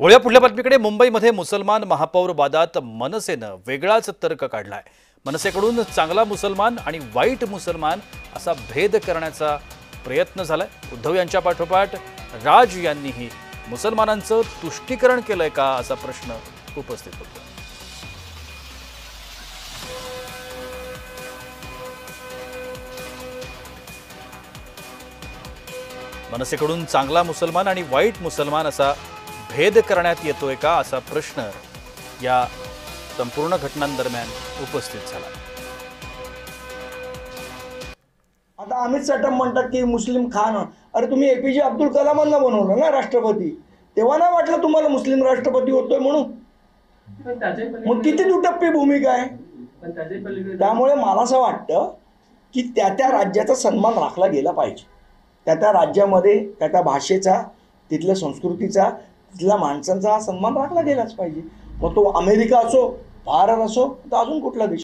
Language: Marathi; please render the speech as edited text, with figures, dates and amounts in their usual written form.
वळूया पुढल्या बातमीकडे। मुंबईमध्ये मुसलमान महापौर वादात मनसेनं वेगळाच तर्क काढलाय। मनसेकडून चांगला मुसलमान आणि वाईट मुसलमान असा भेद करण्याचा प्रयत्न झालाय। उद्धव यांच्या पाठोपाठ राज यांनीही मुसलमानांचं तुष्टीकरण केलंय का असा प्रश्न उपस्थित होतो। मनसेकडून चांगला मुसलमान आणि वाईट मुसलमान असा भेद करण्यात येतोय का असा प्रश्न या संपूर्ण घटनांदरम्यान उपस्थित झाला। आता अमित साटम म्हणतात की मुस्लिम खान, अरे तुम्ही एपीजे अब्दुल कलामांना बनवलं ना राष्ट्रपती, तेव्हा नाही वाटलं तुम्हाला मुस्लिम राष्ट्रपती होतोय म्हणून? मग किती दुटप्पी भूमिका आहे। त्यामुळे मला असं वाटतं की त्या राज्याचा सन्मान राखला गेला पाहिजे। त्या राज्यामध्ये त्या भाषेचा, तिथल्या संस्कृतीचा, तिथल्या माणसांचा सन्मान राखला गेलाच पाहिजे। मग तो अमेरिका असो, भारत असो, तर अजून कुठला देश।